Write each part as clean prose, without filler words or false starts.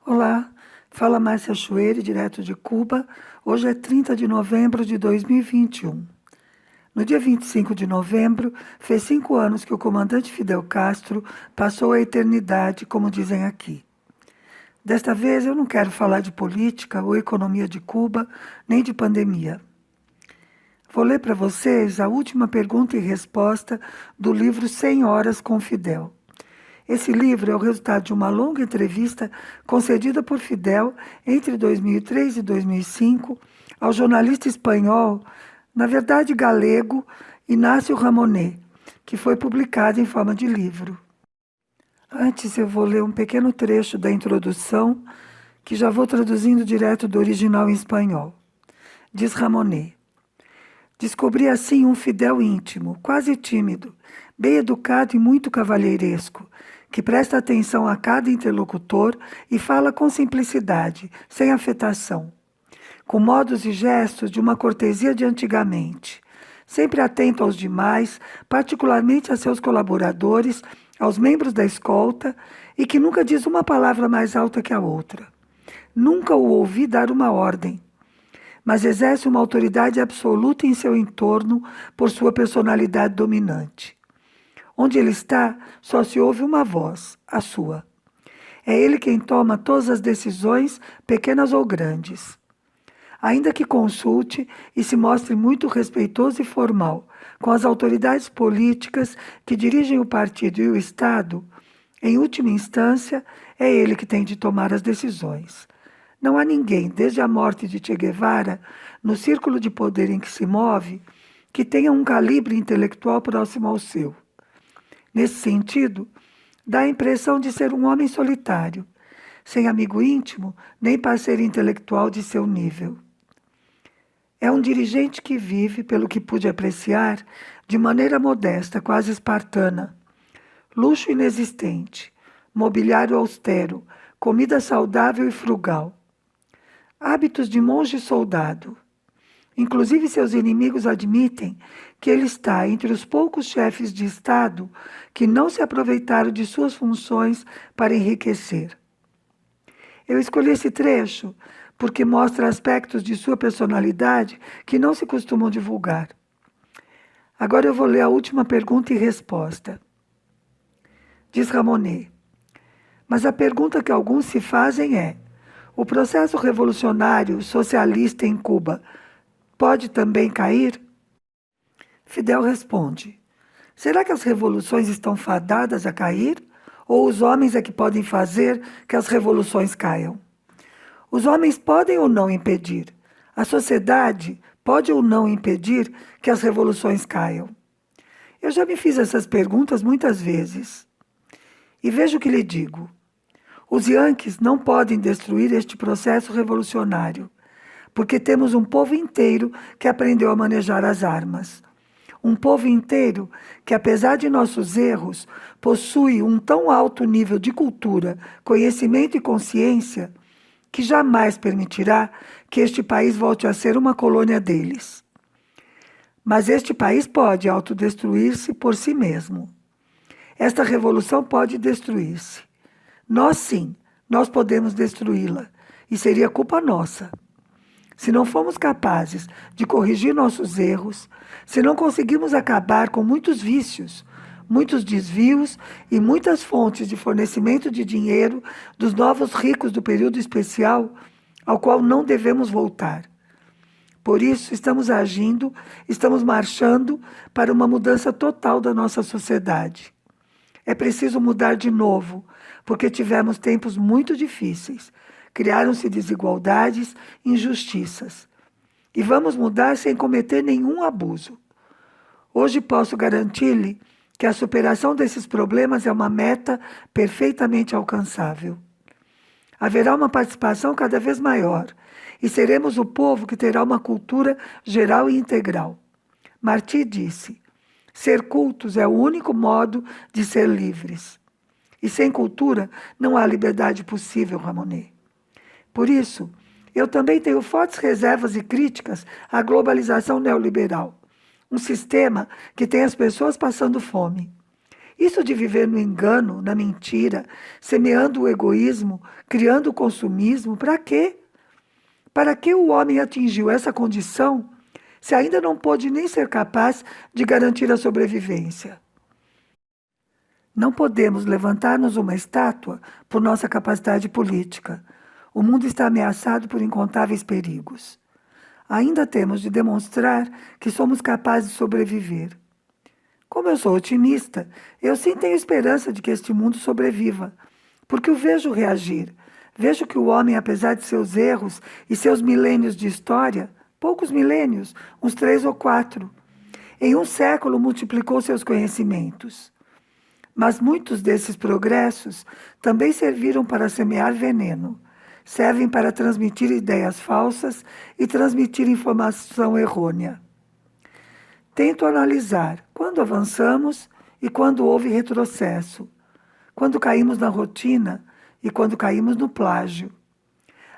Olá, fala Márcia Chueire, direto de Cuba. Hoje é 30 de novembro de 2021. No dia 25 de novembro, fez 5 anos que o comandante Fidel Castro passou a eternidade, como dizem aqui. Desta vez eu não quero falar de política ou economia de Cuba, nem de pandemia. Vou ler para vocês a última pergunta e resposta do livro 100 Horas com Fidel. Esse livro é o resultado de uma longa entrevista concedida por Fidel entre 2003 e 2005 ao jornalista espanhol, na verdade galego, Inácio Ramonet, que foi publicado em forma de livro. Antes eu vou ler um pequeno trecho da introdução, que já vou traduzindo direto do original em espanhol. Diz Ramonet: descobri assim um Fidel íntimo, quase tímido, bem educado e muito cavalheiresco, que presta atenção a cada interlocutor e fala com simplicidade, sem afetação, com modos e gestos de uma cortesia de antigamente, sempre atento aos demais, particularmente a seus colaboradores, aos membros da escolta, e que nunca diz uma palavra mais alta que a outra. Nunca o ouvi dar uma ordem, mas exerce uma autoridade absoluta em seu entorno por sua personalidade dominante. Onde ele está, só se ouve uma voz, a sua. É ele quem toma todas as decisões, pequenas ou grandes. Ainda que consulte e se mostre muito respeitoso e formal com as autoridades políticas que dirigem o partido e o Estado, em última instância, é ele que tem de tomar as decisões. Não há ninguém, desde a morte de Che Guevara, no círculo de poder em que se move, que tenha um calibre intelectual próximo ao seu. Nesse sentido, dá a impressão de ser um homem solitário, sem amigo íntimo, nem parceiro intelectual de seu nível. É um dirigente que vive, pelo que pude apreciar, de maneira modesta, quase espartana. Luxo inexistente, mobiliário austero, comida saudável e frugal. Hábitos de monge-soldado. Inclusive seus inimigos admitem que ele está entre os poucos chefes de Estado que não se aproveitaram de suas funções para enriquecer. Eu escolhi esse trecho porque mostra aspectos de sua personalidade que não se costumam divulgar. Agora eu vou ler a última pergunta e resposta. Diz Ramonet: mas a pergunta que alguns se fazem é: o processo revolucionário socialista em Cuba pode também cair? Fidel responde: será que as revoluções estão fadadas a cair? Ou os homens é que podem fazer que as revoluções caiam? Os homens podem ou não impedir? A sociedade pode ou não impedir que as revoluções caiam? Eu já me fiz essas perguntas muitas vezes. E veja o que lhe digo. Os Yankees não podem destruir este processo revolucionário, porque temos um povo inteiro que aprendeu a manejar as armas. Um povo inteiro que, apesar de nossos erros, possui um tão alto nível de cultura, conhecimento e consciência que jamais permitirá que este país volte a ser uma colônia deles. Mas este país pode autodestruir-se por si mesmo. Esta revolução pode destruir-se. Nós sim, nós podemos destruí-la, e seria culpa nossa. Se não formos capazes de corrigir nossos erros, se não conseguirmos acabar com muitos vícios, muitos desvios e muitas fontes de fornecimento de dinheiro dos novos ricos do período especial, ao qual não devemos voltar. Por isso, estamos agindo, estamos marchando para uma mudança total da nossa sociedade. É preciso mudar de novo, porque tivemos tempos muito difíceis. Criaram-se desigualdades, injustiças. E vamos mudar sem cometer nenhum abuso. Hoje posso garantir-lhe que a superação desses problemas é uma meta perfeitamente alcançável. Haverá uma participação cada vez maior e seremos o povo que terá uma cultura geral e integral. Martí disse: ser cultos é o único modo de ser livres. E sem cultura não há liberdade possível, Ramonet. Por isso, eu também tenho fortes reservas e críticas à globalização neoliberal, um sistema que tem as pessoas passando fome. Isso de viver no engano, na mentira, semeando o egoísmo, criando o consumismo, para quê? Para que o homem atingiu essa condição se ainda não pôde nem ser capaz de garantir a sobrevivência? Não podemos levantar-nos uma estátua por nossa capacidade política. O mundo está ameaçado por incontáveis perigos. Ainda temos de demonstrar que somos capazes de sobreviver. Como eu sou otimista, eu sim tenho esperança de que este mundo sobreviva, porque o vejo reagir. Vejo que o homem, apesar de seus erros e seus milênios de história, poucos milênios, uns 3 ou 4, em um século multiplicou seus conhecimentos. Mas muitos desses progressos também serviram para semear veneno, servem para transmitir ideias falsas e transmitir informação errônea. Tento analisar quando avançamos e quando houve retrocesso, quando caímos na rotina e quando caímos no plágio.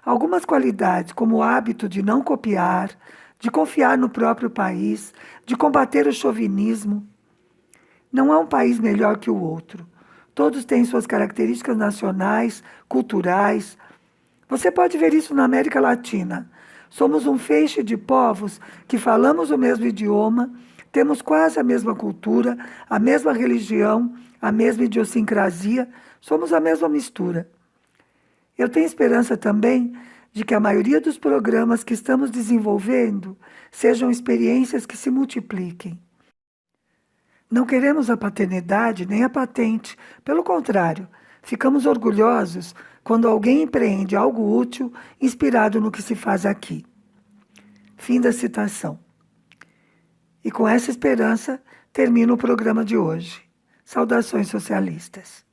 Algumas qualidades, como o hábito de não copiar, de confiar no próprio país, de combater o chauvinismo. Não há um país melhor que o outro. Todos têm suas características nacionais, culturais. Você pode ver isso na América Latina. Somos um feixe de povos que falamos o mesmo idioma, temos quase a mesma cultura, a mesma religião, a mesma idiosincrasia, somos a mesma mistura. Eu tenho esperança também de que a maioria dos programas que estamos desenvolvendo sejam experiências que se multipliquem. Não queremos a paternidade nem a patente, pelo contrário, ficamos orgulhosos quando alguém empreende algo útil inspirado no que se faz aqui. Fim da citação. E com essa esperança, termino o programa de hoje. Saudações socialistas.